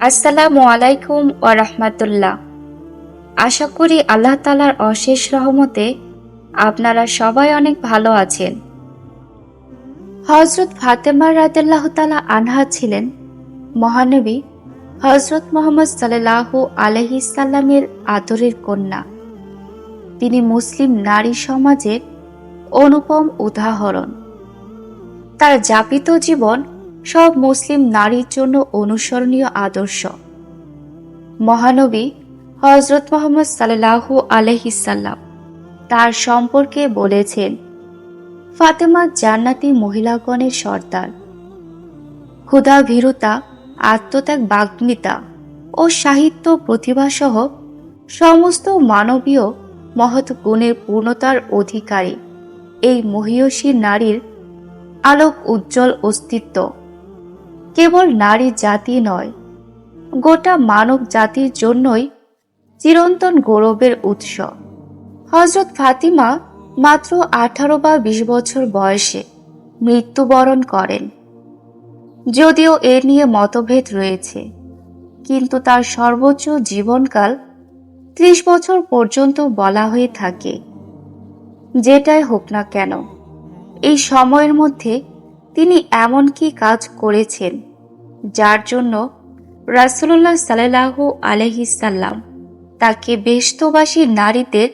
আসসালামু আলাইকুম ওয়া রাহমাতুল্লাহ। আশা করি আল্লাহ তাআলার অশেষ রহমতে আপনারা সবাই অনেক ভালো আছেন। হযরত ফাতেমা রাদিয়াল্লাহু তাআলা আনহা ছিলেন মহানবী হযরত মুহাম্মদ সাল্লাল্লাহু আলাইহি সাল্লামের আদরের কন্যা। তিনি মুসলিম নারী সমাজের অনুপম উদাহরণ। তার যাপিত জীবন সব মুসলিম নারীর জন্য অনুসরণীয় আদর্শ। মহানবী হযরত মুহাম্মদ সাল্লাল্লাহু আলাইহি সাল্লাম তার সম্পর্কে বলেছেন, ফাতেমা জান্নাতি মহিলাগণের সর্দার। ক্ষুধাভীরুতা, আত্মত্যাগ, বাগ্মিতা ও সাহিত্য প্রতিভাসহ সমস্ত মানবীয় মহৎ গুণের পূর্ণতার অধিকারী এই মহীয়সী নারীর আলোক উজ্জ্বল অস্তিত্ব কেবল নারী জাতি নয়, গোটা মানব জাতির জন্যই চিরন্তন গৌরবের উৎস। হযরত ফাতিমা মাত্র 18 বা 20 বছর বয়সে মৃত্যুবরণ করেন। যদিও এ নিয়ে মতভেদ রয়েছে, কিন্তু তার সর্বোচ্চ জীবনকাল 30 বছর পর্যন্ত বলা হয়ে থাকে। যেটাই হোক না কেন, এই সময়ের মধ্যে তিনি এমন কি কাজ করেছেন যার জন্য রাসূলুল্লাহ সাল্লাল্লাহু আলাইহি সাল্লাম তাকে বেহেশতবাসী নারীদের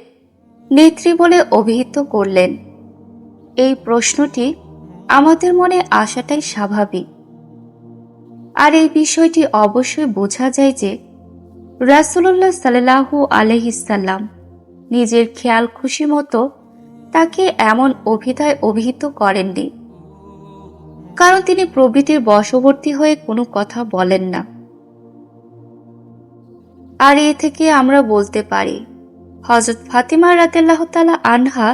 নেত্রী বলে অভিহিত করলেন? এই প্রশ্নটি আমাদের মনে আসাটাই স্বাভাবিক। আর এই বিষয়টি অবশ্যই বোঝা যায় যে রাসূলুল্লাহ সাল্লাল্লাহু আলাইহি সাল্লাম নিজের খেয়াল খুশি মতো তাকে এমন অভিধায় অভিহিত করেননি, কারণ তিনি প্রবৃত্তির বশবর্তী হয়ে কোনো কথা বলেন না। আর এ থেকে আমরা বলতে পারি, হযরত ফাতিমা রাদিয়াল্লাহু তাআলা আনহা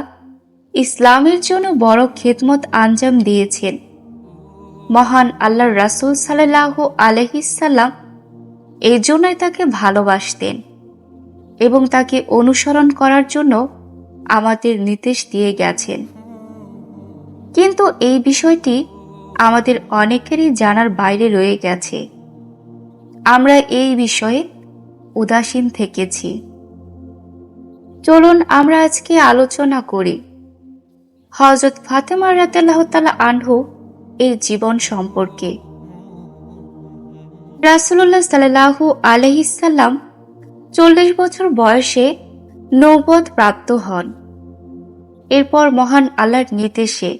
ইসলামের জন্য বড় খেদমত আঞ্জাম দিয়েছেন। মহান আল্লাহর রাসূল সাল্লাল্লাহু আলাইহি সাল্লাম এই জন্যই তাকে ভালোবাসতেন এবং তাকে অনুসরণ করার জন্য আমাদের নির্দেশ দিয়ে গেছেন। কিন্তু এই বিষয়টি আমাদের অনেকেরই জানার বাইরে রয়ে গেছে। আমরা এই বিষয়ে উদাসীন থেকেছি। চলুন আমরা আজকে আলোচনা করি হযরত ফাতেমা রাদিয়াল্লাহু তাআলা আনহু এর জীবন সম্পর্কে। রাসূলুল্লাহ সাল্লাল্লাহু আলাইহি সাল্লাম 40 বছর বয়সে নবুয়ত প্রাপ্ত হন। এরপর মহান আল্লাহর নির্দেশে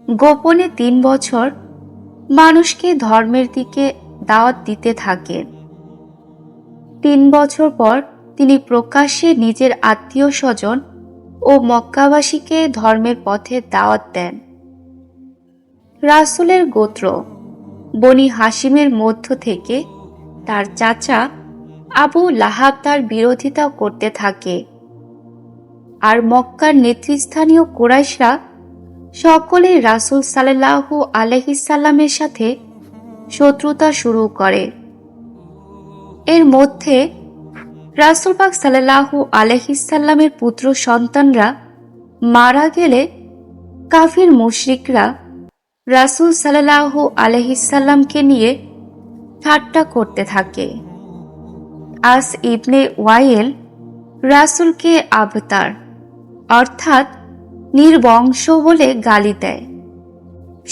গোপনে 3 বছর মানুষকে ধর্মের দিকে দাওয়াত দিতে থাকেন। 3 বছর পর তিনি প্রকাশ্যে নিজের আত্মীয় স্বজন ও মক্কাবাসীকে ধর্মের পথে দাওয়াত দেন। রাসূলের গোত্র বনি হাশিমের মধ্য থেকে তার চাচা আবু লাহাব তার বিরোধিতা করতে থাকে, আর মক্কার নেতৃস্থানীয় কুরাইশরা সকলেই রাসূল সাল্লাল্লাহু আলাইহি সাল্লামের সাথে শত্রুতা শুরু করে। এর মধ্যে রাসূল পাক সাল্লাল্লাহু আলাইহি সাল্লামের পুত্র সন্তানরা মারা গেলে কাফির মুশরিকরা রাসূল সাল্লাল্লাহু আলাইহি সাল্লামকে নিয়ে ঠাট্টা করতে থাকে। আস ইবনে ওয়াইল রাসূলকে আবতার অর্থাৎ নির্বংশ বলে গালি দেয়।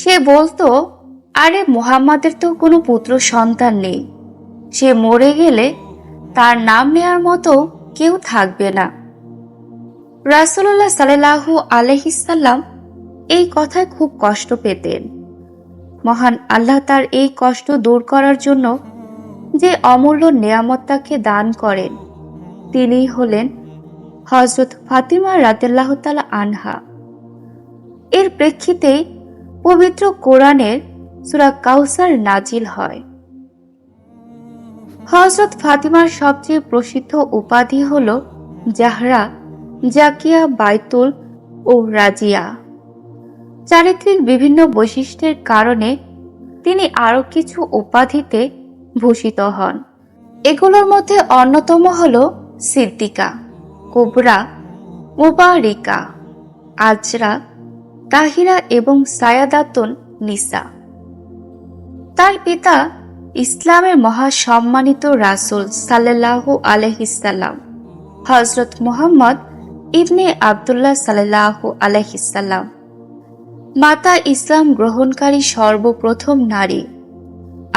সে বলতো, আরে মুহাম্মাদের তো কোনো পুত্র সন্তান নেই, সে মরে গেলে তার নাম নেয়ার মতো কেউ থাকবে না। রাসূলুল্লাহ সাল্লাল্লাহু আলাইহি সাল্লাম এই কথায় খুব কষ্ট পেতেন। মহান আল্লাহ তার এই কষ্ট দূর করার জন্য যে অমূল্য নেয়ামত তাকে দান করেন, তিনিই হলেন হযরত ফাতিমা রাদিয়াল্লাহু তাআলা আনহা। এর প্রেক্ষিতে পবিত্র কোরআনের সূরা কাউসার নাজিল হয়। হযরত ফাতিমার সবচেয়ে প্রসিদ্ধ উপাধি হল জাহরা, জাকিয়া, বাইতুল ও রাজিয়া। চারিত্রিক বিভিন্ন বৈশিষ্ট্যের কারণে তিনি আরো কিছু উপাধিতে ভূষিত হন। এগুলোর মধ্যে অন্যতম হল সিদ্দিকা, কুবরা, মুবারিকা, আজরা, তাহিরা এবং সায়াদাতুন নিসা। তার পিতা ইসলামের মহাসম্মানিত রাসূল সাল্লাল্লাহু আলাইহিসসাল্লাম হযরত মুহাম্মদ ইবনে আব্দুল্লাহ সাল্লাল্লাহু আলাইহিসসাল্লাম। মাতা ইসলাম গ্রহণকারী সর্বপ্রথম নারী।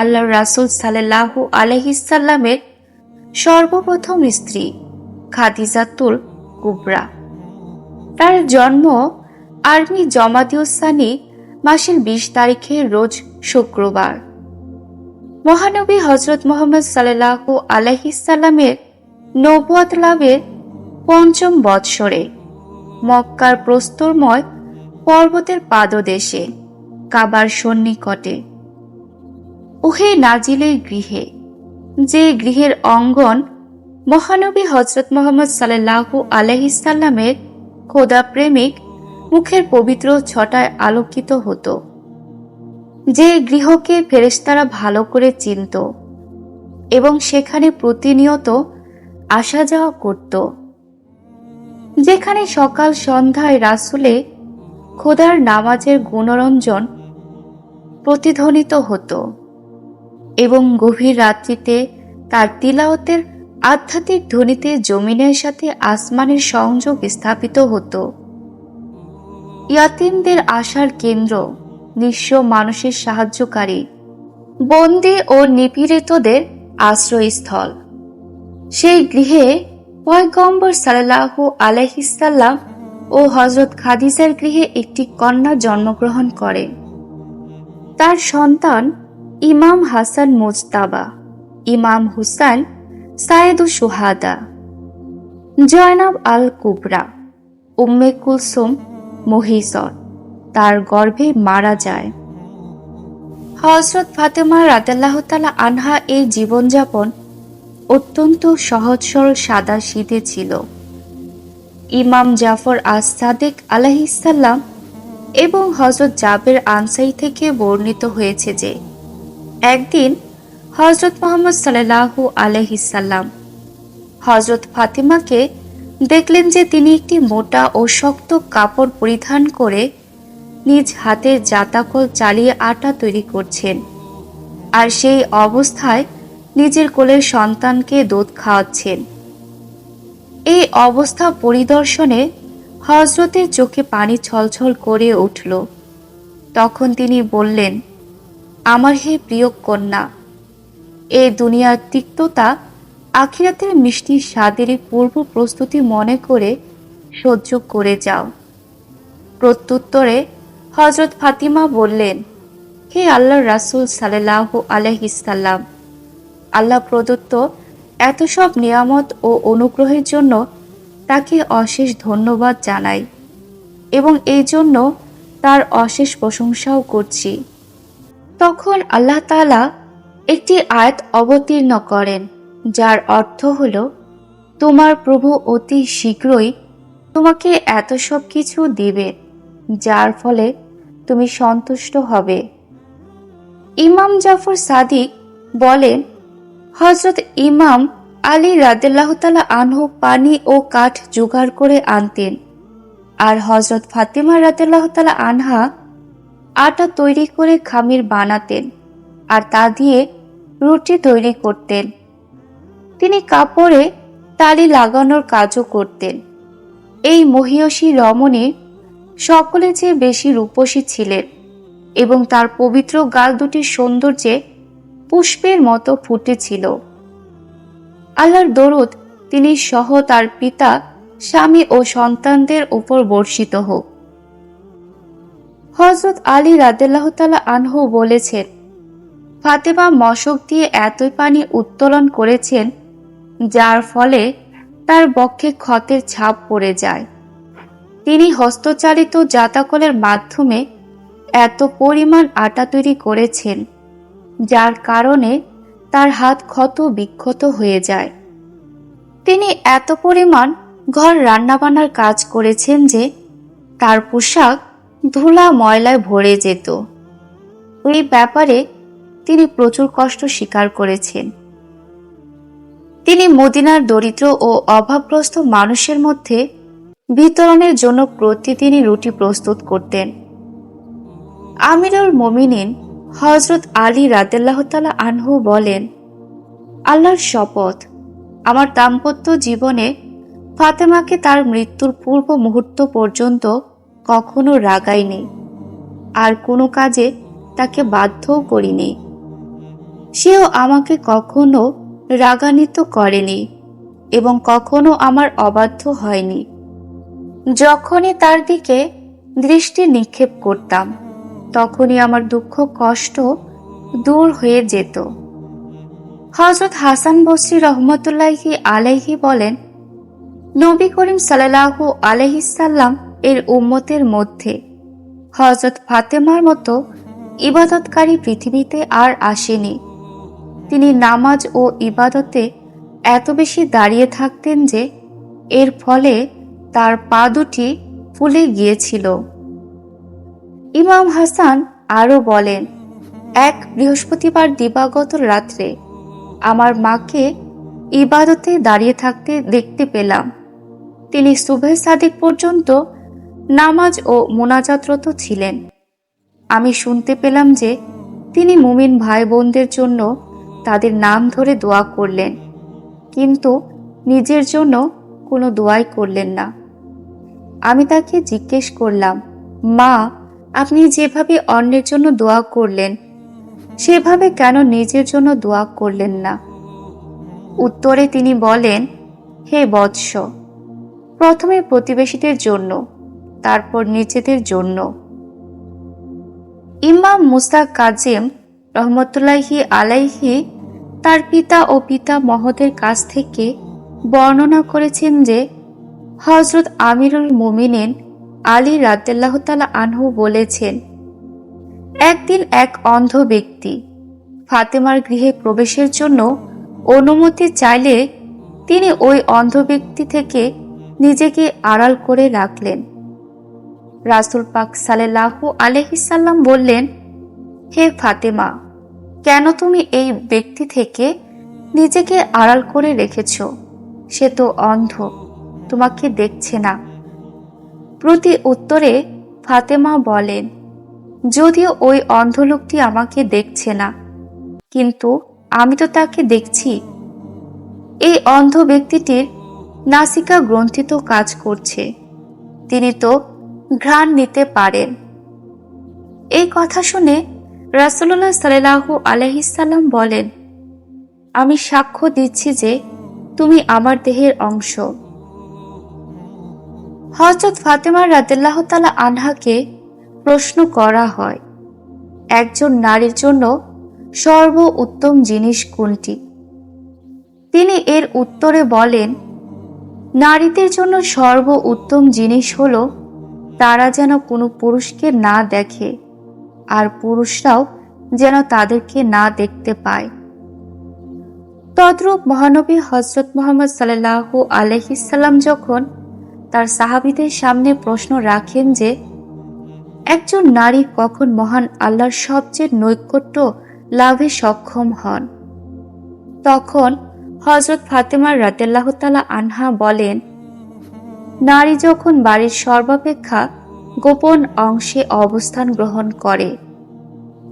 আল্লাহর রাসূল সাল্লাল্লাহু আলাইহিসসাল্লামের সর্বপ্রথম স্ত্রী খাদিজাতুল কুবরা। তার জন্ম আরবি জমাদিউসানি মাসের 20 তারিখে রোজ শুক্রবার। মহানবী হযরত মুহাম্মদ সাল্লাল্লাহু আলাইহিসসাল্লামের নবুয়ত লাভের 5ম বৎসরে মক্কার প্রস্তরময় পর্বতের পাদদেশে কাবার সন্নিকটে ওহে নাজিলের গৃহে, যে গৃহের অঙ্গন মহানবী হযরত মুহাম্মদ সাল্লাল্লাহু আলাইহিসসাল্লামের খোদা প্রেমিক মুখের পবিত্র ছটায় আলোকিত হতো, যে গৃহকে ফেরেশতারা ভালো করে চিনত এবং সেখানে প্রতিনিয়ত আসা যাওয়া করত, যেখানে সকাল সন্ধ্যায় রাসূলে খোদার নামাজের গুণরঞ্জন প্রতিধ্বনিত হতো এবং গভীর রাত্রিতে তার তিলাওয়াতের আধ্যাত্মিক ধ্বনিতে জমিনের সাথে আসমানের সংযোগ স্থাপিত হতো। ইয়াতীমদের আশার কেন্দ্র, নিঃস্ব মানুষের সাহায্যকারী, বন্দী ও নিপীড়িতদের আশ্রয়স্থল। সেই গৃহে পয়গম্বর সাল্লাল্লাহু আলাইহিসসাল্লাম ও হযরত খাদিজার গৃহে একটি কন্যা জন্মগ্রহণ করে। তার সন্তান ইমাম হাসান মুজতাবা, ইমাম হুসাইন সায়েদুশ শুহাদা, জয়নাব আল কুবরা, উম্মে কুলসুম মহিসর তার গর্ভে মারা যায়। হযরত ফাতেমা রাদিয়াল্লাহু তাআলা আনহা এর জীবনযাপন অত্যন্ত সহজ সরল সাদা সিধে ছিল। ইমাম জাফর আস সাদিক আলাইহিসসালাম এবং হযরত জাবের আনসারী থেকে বর্ণিত হয়েছে যে একদিন হযরত মুহাম্মদ সাল্লাল্লাহু আলাইহিসসাল্লাম হযরত ফাতিমাকে দেখলেন যে তিনি একটি মোটা ও শক্ত কাপড় পরিধান করে নিজ হাতে জাতাকল চালিয়ে আটা তৈরি করছেন, আর সেই অবস্থায় নিজের কোলের সন্তানকে দুধ খাওয়াচ্ছেন। এই অবস্থা পরিদর্শনে হযরতের চোখে পানি ছলছল করে উঠল। তখন তিনি বললেন, আমার হে প্রিয় কন্যা, এ দুনিয়ার তিক্ততা আখিরাতের মিষ্টি স্বাদের পূর্ব প্রস্তুতি মনে করে সহ্য করে যাও। প্রত্যুত্তরে হযরত ফাতিমা বললেন, হে আল্লাহর রাসূল সাল্লাল্লাহু আলাইহিসসাল্লাম, আল্লাহ প্রদত্ত এত সব নিয়ামত ও অনুগ্রহের জন্য তাকে অশেষ ধন্যবাদ জানাই এবং এই জন্য তার অশেষ প্রশংসাও করছি। তখন আল্লাহ তাআলা একটি আয়াত অবতীর্ণ করেন, যার অর্থ হলো, তোমার প্রভু অতি শীঘ্রই তোমাকে এত সব কিছু দিবে যার ফলে তুমি সন্তুষ্ট হবে। ইমাম জাফর সাদিক বলেন, হযরত ইমাম আলী রাদিয়াল্লাহু তাআলা আনহু পানি ও কাঠ জোগাড় করে আনতেন, আর হযরত ফাতিমা রাদিয়াল্লাহু তাআলা আনহা আটা তৈরি করে খামির বানাতেন আর তা দিয়ে রুটি তৈরি করতেন। তিনি কাপড়ে তালি লাগানোর কাজও করতেন। এই মহিয়সী রমণী সকলে চেয়ে বেশি রূপসী ছিলেন এবং তার পবিত্র গাল দুটির সৌন্দর্যে পুষ্পের মতো ফুটেছিল। আল্লাহর দরুদ তিনি সহ তার পিতা, স্বামী ও সন্তানদের উপর বর্ষিত হোক। হযরত আলী রাদিয়াল্লাহু তাআলা আনহু বলেছেন, ফাতেমা মশক দিয়ে এতই পানি উত্তোলন করেছেন যার ফলে তার বক্ষে ক্ষতের ছাপ পড়ে যায়। তিনি হস্তচালিত জাতাকলের মাধ্যমে এত পরিমাণ আটা তৈরি করেছেন যার কারণে তার হাত ক্ষত বিক্ষত হয়ে যায়। তিনি এত পরিমাণ ঘর রান্নাবান্নার কাজ করেছেন যে তার পোশাক ধুলা ময়লায় ভরে যেত। এই ব্যাপারে তিনি প্রচুর কষ্ট স্বীকার করেছেন। তিনি মদিনার দরিদ্র ও অভাবগ্রস্ত মানুষের মধ্যে বিতরণের জন্য প্রতিদিনই রুটি প্রস্তুত করতেন। আমিরুল মুমিনিন হযরত আলী রাদিয়াল্লাহু তাআলা আনহু বলেন, আল্লাহর শপথ, আমার দাম্পত্য জীবনে ফাতেমাকে তার মৃত্যুর পূর্ব মুহূর্ত পর্যন্ত কখনো রাগাইনি, আর কোনো কাজে তাকে বাধ্যও করিনি। সেও আমাকে কখনো রাগান্বিত করেনি এবং কখনো আমার অবাধ্য হয়নি। যখনই তার দিকে দৃষ্টি নিক্ষেপ করতাম, তখনই আমার দুঃখ কষ্ট দূর হয়ে যেত। হযরত হাসান বসরি রহমতুল্লাহি আলাইহি বলেন, নবী করিম সাল্লাল্লাহু আলাইহি সাল্লাম এর উম্মতের মধ্যে হযরত ফাতেমার মতো ইবাদতকারী পৃথিবীতে আর আসেনি। তিনি নামাজ ও ইবাদতে এত বেশি দাঁড়িয়ে থাকতেন যে এর ফলে তার পা দুটি ফুলে গিয়েছিল। ইমাম হাসান আরও বলেন, এক বৃহস্পতিবার দিবাগত রাত্রে আমার মাকে ইবাদতে দাঁড়িয়ে থাকতে দেখতে পেলাম। তিনি সুবহে সাদিক পর্যন্ত নামাজ ও মুনাজাতরত ছিলেন। আমি শুনতে পেলাম যে তিনি মুমিন ভাই বোনদের জন্য তাদের নাম ধরে দোয়া করলেন, কিন্তু নিজের জন্য কোনো দোয়াই করলেন না। আমি তাকে জিজ্ঞেস করলাম, মা, আপনি যেভাবে অন্যের জন্য দোয়া করলেন, সেভাবে কেন নিজের জন্য দোয়া করলেন না? উত্তরে তিনি বলেন, হে বৎস, প্রথমে প্রতিবেশীদের জন্য, তারপর নিজেদের জন্য। ইমাম মুসা কাজিম রহমতুল্লাহি আলাইহি তার পিতা ও পিতামহদের কাছ থেকে বর্ণনা করেছেন যে হযরত আমিরুল মুমিনিন আলী রাদিয়াল্লাহু তাআলা আনহু বলেছেন, একদিন এক অন্ধ ব্যক্তি ফাতেমার গৃহে প্রবেশের জন্য অনুমতি চাইলে তিনি ওই অন্ধ ব্যক্তি থেকে নিজেকে আড়াল করে রাখলেন। রাসূল পাক সাল্লাল্লাহু আলাইহি সাল্লাম বললেন, হে ফাতেমা, কেন তুমি এই ব্যক্তি থেকে নিজেকে আড়াল করে রেখেছ? সে তো অন্ধ, তোমাকে দেখছে না। প্রতি উত্তরে ফাতেমা বলেন, যদিও ওই অন্ধ লোকটি আমাকে দেখছে না, কিন্তু আমি তো তাকে দেখছি। এই অন্ধ ব্যক্তিটির নাসিকা গ্রন্থি তো কাজ করছে, তিনি তো ঘ্রাণ নিতে পারেন। এই কথা শুনে রাসূলুল্লাহ সাল্লাল্লাহু আলাইহি সাল্লাম বলেন, আমি সাক্ষ্য দিচ্ছি যে তুমি আমার দেহের অংশ। হযরত ফাতেমা রাদিয়াল্লাহু তাআলা আনহাকে প্রশ্ন করা হয়, একজন নারীর জন্য সর্ব উত্তম জিনিস কোনটি? তিনি এর উত্তরে বলেন, নারীদের জন্য সর্ব উত্তম জিনিস হলো তারা যেন কোনো পুরুষকে না দেখে, আর পুরুষরাও যেন তাদেরকে না দেখতে পায়। তদ্রূপ মহানবী হযরত মুহাম্মদ সাল্লাল্লাহু আলাইহি সাল্লাম যখন তার সাহাবীদের সামনে প্রশ্ন রাখেন যে একজন নারী কখন মহান আল্লাহর সবচেয়ে নৈকট্য লাভে সক্ষম হন, তখন হযরত ফাতেমা রাদিয়াল্লাহু তাআলা আনহা বলেন, নারী যখন বাড়ির সর্বাপেক্ষা গোপন অংশে অবস্থান গ্রহণ করে,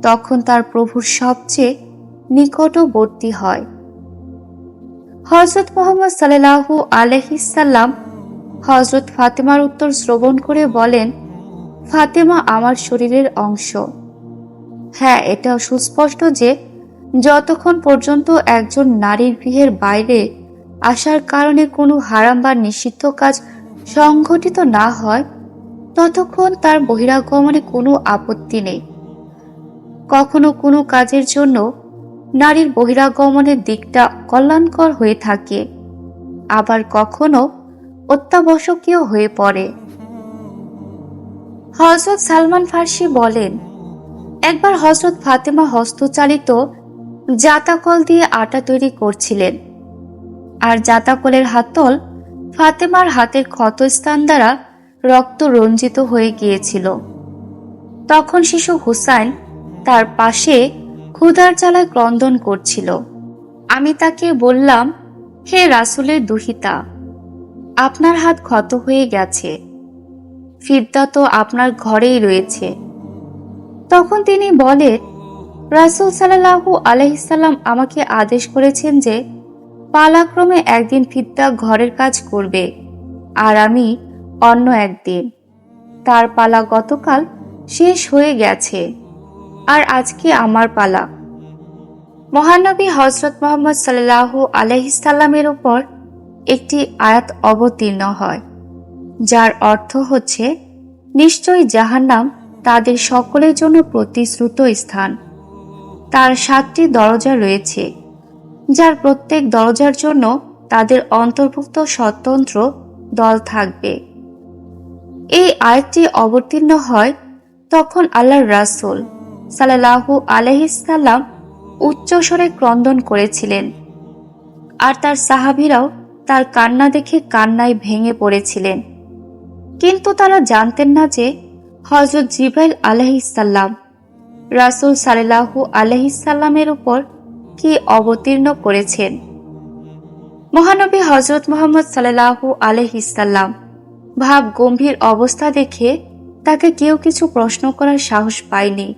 তখন তার প্রভুর সবচেয়ে নিকটবর্তী হয়। হযরত মুহাম্মদ সাল্লাল্লাহু আলাইহি সাল্লাম হযরত ফাতেমার উত্তর শ্রবণ করে বলেন, ফাতেমা আমার শরীরের অংশ। হ্যাঁ, এটা সুস্পষ্ট যে যতক্ষণ পর্যন্ত একজন নারীর গৃহের বাইরে আসার কারণে কোনো হারাম বা নিষিদ্ধ কাজ সংঘটিত না হয়, ততক্ষণ তার বহিরাগমনে কোনো আপত্তি নেই। কখনো কোনো কাজের জন্য নারীর বহিরাগমনের দিকটা কল্যাণকর হয়ে থাকে, আবার কখনো অত্যাবশ্যকীয় হয়ে পড়ে। হযরত সালমান ফার্সি বলেন, একবার হযরত ফাতেমা হস্তচালিত জাতাকল দিয়ে আটা তৈরি করছিলেন, আর জাতাকলের হাতল ফাতেমার হাতের ক্ষতস্থান দ্বারা রক্ত রঞ্জিত হয়ে গিয়েছিল। তখন শিশু হুসাইন তার পাশে ক্ষুধার জ্বালায় ক্রন্দন করছিল। আমি তাকে বললাম, হে রাসূলের দুহিতা, আপনার হাত ক্ষত হয়ে গেছে, ফিদা তো আপনার ঘরেই রয়েছে। তখন তিনি বলেন, রাসূল সাল্লাল্লাহু আলাইহি সাল্লাম আমাকে আদেশ করেছেন যে পালাক্রমে একদিন ফিদ্দা ঘরের কাজ করবে আর আমি অন্য একদিন। তার পালা গতকাল শেষ হয়ে গেছে আর আজকে আমার পালা। মহানবী হযরত মুহাম্মদ সাল্লাল্লাহু আলাইহি সাল্লামের উপর একটি আয়াত অবতীর্ণ হয়, যার অর্থ হচ্ছে নিশ্চয়ই জাহান্নাম তাদের সকলের জন্য প্রতিশ্রুত স্থান। তার 7টি দরজা রয়েছে, যার প্রত্যেক দরজার জন্য তাদের অন্তর্ভুক্ত স্বতন্ত্র দল থাকবে। এই আয়াতটি অবতীর্ণ হয় তখন আল্লাহর রাসূল সাল্লাল্লাহু আলাইহি সাল্লাম উচ্চস্বরে ক্রন্দন করেছিলেন আর তার সাহাবীরাও তার কান্না দেখে কান্নায় ভেঙে পড়েছিলেন। কিন্তু তারা জানতেন না যে হযরত জিবরাইল আলাইহিস সালাম রাসূল সাল্লাল্লাহু আলাইহি সাল্লামের উপর কি অবতীর্ণ করেছেন। মহানবী হযরত মুহাম্মদ সাল্লাল্লাহু আলাইহি সাল্লাম ভাব গম্ভীর অবস্থা দেখে তাকে কেউ কিছু প্রশ্ন করার সাহস পায়নি।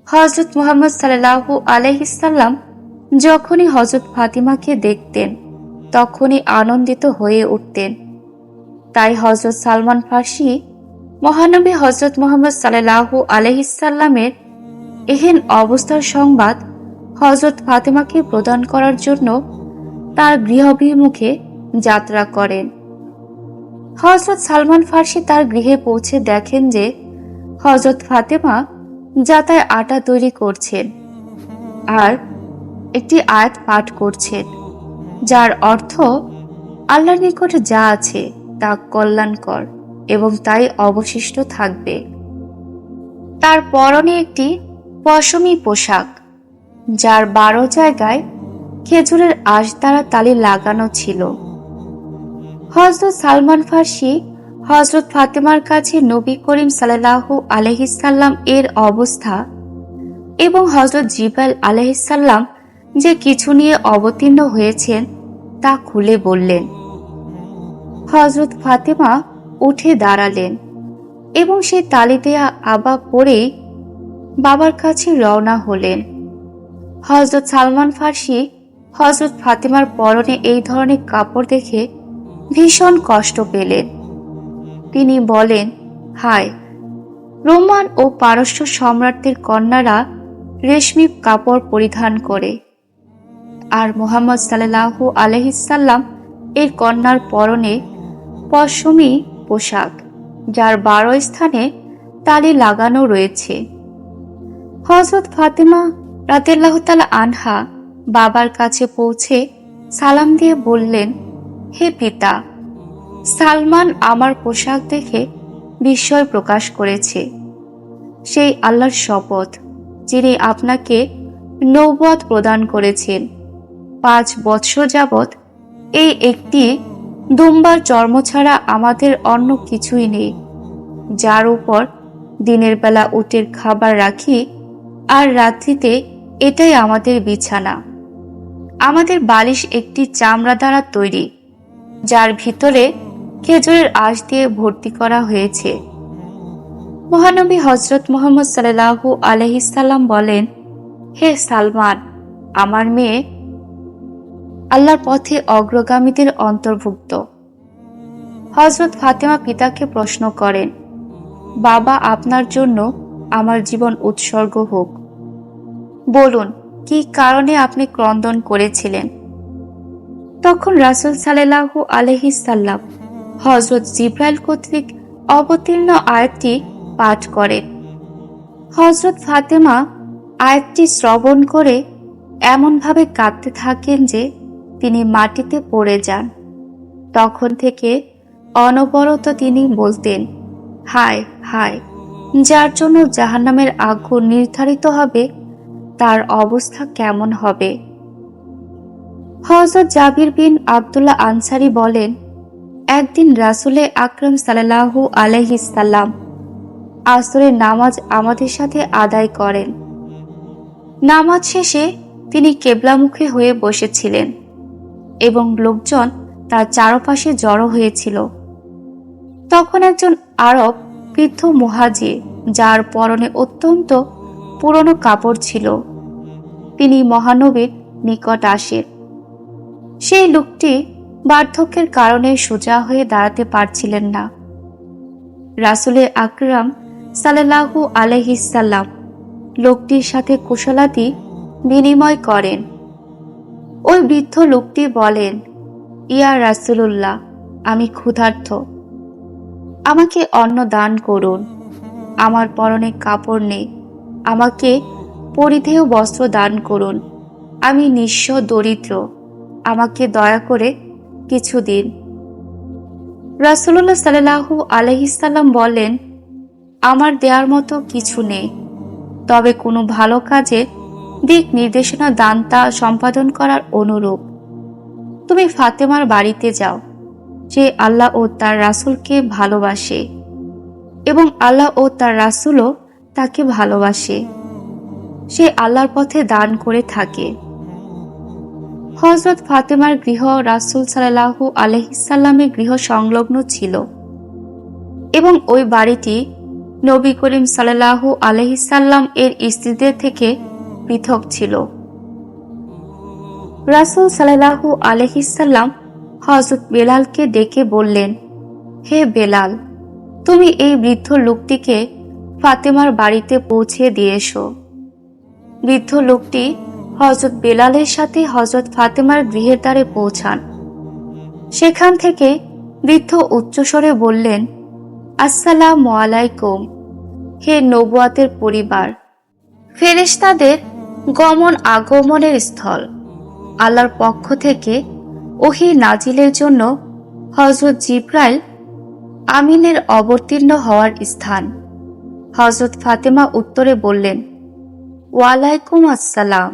হযরত মুহাম্মদ সাল্লাল্লাহু আলাইহি সাল্লাম যখনই হযরত ফাতিমাকে দেখতেন তখনই আনন্দিত হয়ে উঠতেন। তাই হযরত সালমান ফার্সি মহানবী হযরত মুহাম্মদ সাল্লাল্লাহু আলাইহি সাল্লামের এহেন অবস্থার সংবাদ হযরত ফাতিমাকে প্রদান করার জন্য তার গৃহাভিমুখে যাত্রা করেন। হযরত সালমান ফার্সি তার গৃহে পৌঁছে দেখেন যে হযরত ফাতেমা যাতায় আটা তৈরি করছেন আর একটি আয়াত পাঠ করছেন, যার অর্থ আল্লাহর নিকট যা আছে তা কল্যাণকর এবং তাই অবশিষ্ট থাকবে। তার পরনে একটি পশমি পোশাক, যার 12 জায়গায় খেজুরের আঁশ দ্বারা তালি লাগানো ছিল। হযরত সালমান ফার্সি হযরত ফাতেমার কাছে নবী করিম সাল্লাল্লাহু আলাইহি সাল্লাম এর অবস্থা এবং হযরত জিবরাইল আলাইহিস সালাম যে কিছু নিয়ে অবতীর্ণ হয়েছেন তা খুলে বললেন। হযরত ফাতেমা উঠে দাঁড়ালেন এবং সেই তালি দেয়া আবা পরেই বাবার কাছে রওনা হলেন। হযরত সালমান ফার্সি হযরত ফাতেমার পরনে এই ধরনের কাপড় দেখে ভীষণ কষ্ট পেলেন। তিনি বলেন, হায়, রোমান ও পারস্য সম্রাটদের কন্যারা রেশমি কাপড় পরিধান করে, আর মুহাম্মদ সাল্লাল্লাহু আলাইহি সাল্লাম এর কন্যার পরনে পশমি পোশাক, যার 12 স্থানে তালি লাগানো রয়েছে। হযরত ফাতেমা রাদিয়াল্লাহু তাআলা আনহা বাবার কাছে পৌঁছে সালাম দিয়ে বললেন, হে পিতা, সালমান আমার পোশাক দেখে বিস্ময় প্রকাশ করেছে। সেই আল্লাহর শপথ যিনি আপনাকে নবুয়ত প্রদান করেছেন, 5 বৎসর যাবৎ এই একটি দুম্বার চর্ম ছাড়া আমাদের অন্য কিছুই নেই, যার উপর দিনের বেলা উটের খাবার রাখি আর রাত্রিতে এটাই আমাদের বিছানা। আমাদের বালিশ একটি চামড়া দ্বারা তৈরি, যার ভিতরে খেজুরের আঁশ দিয়ে ভর্তি করা হয়েছে। মহানবী হযরত মুহাম্মদ সাল্লাল্লাহু আলাইহি সাল্লাম বলেন, হে সালমান, আমার মেয়ে আল্লাহর পথে অগ্রগামীদের অন্তর্ভুক্ত। হযরত ফাতেমা পিতাকে প্রশ্ন করেন, বাবা, আপনার জন্য আমার জীবন উৎসর্গ হোক। বলুন, কি কারণে আপনি ক্রন্দন করেছিলেন? তখন রাসূল সাল্লাল্লাহু আলাইহি সাল্লাম হযরত জিবরাইল কর্তৃক অবতীর্ণ আয়াতটি পাঠ করেন। হযরত ফাতেমা আয়াতটি শ্রবণ করে এমনভাবে কাঁদতে থাকেন যে তিনি মাটিতে পড়ে যান। তখন থেকে অনবরত তিনি বলতেন, হায় হায়, যার জন্য জাহান্নামের আগুন নির্ধারিত হবে তার অবস্থা কেমন হবে। হযরত জাবির বিন আব্দুল্লাহ আনসারী বলেন, একদিন রাসূলে আকরাম সাল্লাল্লাহু আলাইহি সাল্লাম আসরের নামাজ আমাদের সাথে আদায় করেন। নামাজ শেষে তিনি কেবলামুখী হয়ে বসেছিলেন এবং লোকজন তার চারপাশে জড়ো হয়েছিল। তখন একজন আরব বৃদ্ধ মুহাজির, যার পরনে অত্যন্ত পুরনো কাপড় ছিল। তিনি মহানবীর নিকট আসেন। সেই লোকটি বার্ধক্যের কারণে সোজা হয়ে দাঁড়াতে পারছিলেন না। রাসূলে আকরাম সাল্লাল্লাহু আলাইহি সাল্লাম লোকটির সাথে কুশলাদি বিনিময় করেন। ওই বৃদ্ধ লোকটি বলেন, ইয়া রাসূলুল্লাহ, আমি ক্ষুধার্ত, আমাকে অন্ন দান করুন। আমার পরনে কাপড় নেই, আমাকে পরিধেয় বস্ত্র দান করুন। আমি নিঃস্ব দরিদ্র, আমাকে দয়া করে কিছু দিন। রাসূলুল্লাহ সাল্লাল্লাহু আলাইহি সাল্লাম বলেন, আমার দেওয়ার মতো কিছু নেই, তবে কোনো ভালো কাজে দিক নির্দেশনা দান তা সম্পাদন করার অনুরূপ। তুমি ফাতেমার বাড়িতে যাও, যে আল্লাহ ও তার রাসূলকে ভালোবাসে এবং আল্লাহ ও তার রাসূলও তাকে ভালোবাসে। সে আল্লাহর পথে দান করে থাকে। হযরত ফাতেমার গৃহ রাসূল সাল্লাল্লাহু আলাইহি সাল্লামের গৃহ সংলগ্ন ছিল এবং ওই বাড়িটি নবী করিম সাল্লাল্লাহু আলাইহি সাল্লাম এর স্ত্রীদের থেকে পৃথক ছিল। রাসূল সাল্লাল্লাহু আলাইহি সাল্লাম হযরত বেলালকে ডেকে বললেন, হে বেলাল, তুমি এই বৃদ্ধ লোকটিকে ফাতেমার বাড়িতে পৌঁছে দিয়ে এসো। বৃদ্ধ লোকটি হযরত বেলালের সাথে হযরত ফাতেমার গৃহের দ্বারে পৌঁছান। সেখান থেকে বৃদ্ধ উচ্চস্বরে বললেন, আসসালামু আলাইকুম, হে নবুয়াতের পরিবার, ফেরেশতাদের গমন আগমনের স্থল, আল্লাহর পক্ষ থেকে ওহী নাজিলের জন্য হযরত জিবরাইল আমিনের অবতীর্ণ হওয়ার স্থান। হযরত ফাতেমা উত্তরে বললেন, ওয়ালাইকুম আসসালাম,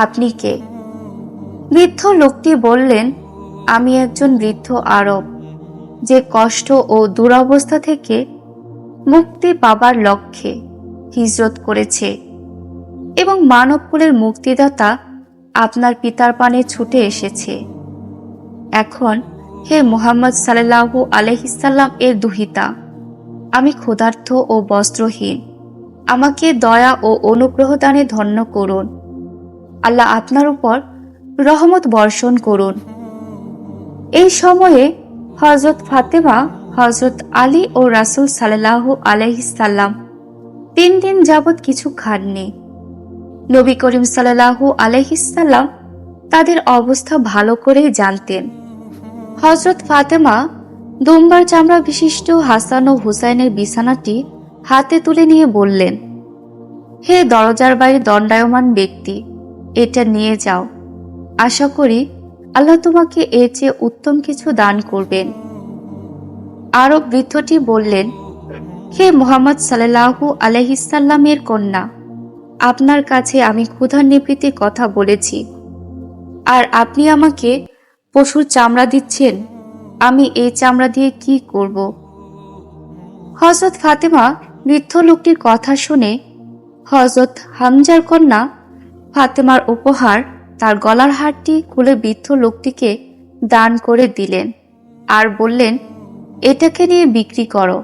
আপনি কে? বৃদ্ধ লোকটি বললেন, আমি একজন বৃদ্ধ আরব, যে কষ্ট ও দুরবস্থা থেকে মুক্তি পাবার লক্ষ্যে হিজরত করেছে এবং মানবকুলের মুক্তিদাতা আপনার পিতার পানে ছুটে এসেছে। এখন হে মুহাম্মদ সাল্লাল্লাহু আলাইহি সাল্লাম এর দুহিতা, আমি ক্ষুধার্ত ও বস্ত্রহীন, আমাকে দয়া ও অনুগ্রহ দানে ধন্য করুন। আল্লাহ আপনার উপর রহমত বর্ষণ করুন। এই সময়ে হযরত ফাতেমা, হযরত আলী ও রাসূল সাল্লাল্লাহু আলাইহি সাল্লাম 3 দিন যাবৎ কিছু খাননি। নবী করিম সাল্লাল্লাহু আলাইহি সাল্লাম তাদের অবস্থা ভালো করেই জানতেন। হযরত ফাতেমা দুম্বার চামড়া বিশিষ্ট হাসান ও হুসাইনের বিছানাটি হাতে তুলে নিয়ে বললেন, হে দরজার বাইরে দণ্ডায়মান ব্যক্তি, এটা নিয়ে যাও। আশা করি আল্লাহ তোমাকে এর চেয়ে উত্তম কিছু দান করবেন। আরব বৃদ্ধটি বললেন, হে মুহাম্মদ সাল্লাল্লাহু আলাইহি সাল্লামের কন্যা, আপনার কাছে আমি ক্ষুধার নিবৃত্তির কথা বলেছি, আর আপনি আমাকে পশুর চামড়া দিচ্ছেন। আমি এই চামড়া দিয়ে কি করব? হযরত ফাতেমা বৃদ্ধ লোকটির কথা শুনে হযরত হামজার কন্যা ফাতেমার উপহার তার গলার হারটি খুলে বৃদ্ধ লোকটিকে দান করে দিলেন আর বললেন, এটাকে নিয়ে বিক্রি করো।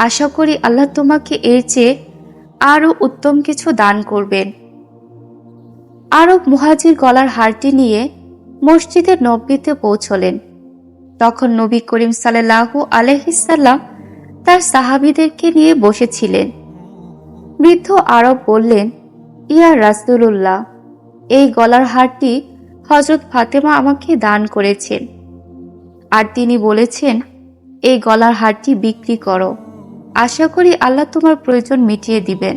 আশা করি আল্লাহ তোমাকে এর চেয়ে আরো উত্তম কিছু দান করবেন। আরব মুহাজির গলার হারটি নিয়ে মসজিদে নববীতে পৌঁছলেন। তখন নবী করিম সাল্লাল্লাহু আলাইহি সাল্লাম তার সাহাবীদেরকে নিয়ে বসেছিলেন। বৃদ্ধ আরব বললেন, ইয়া রাসূলুল্লাহ, এই গলার হারটি হযরত ফাতেমা আমাকে দান করেছেন, আর তিনি বলেছেন এই গলার হারটি বিক্রি করো। আশা করি আল্লাহ তোমার প্রয়োজন মিটিয়ে দিবেন।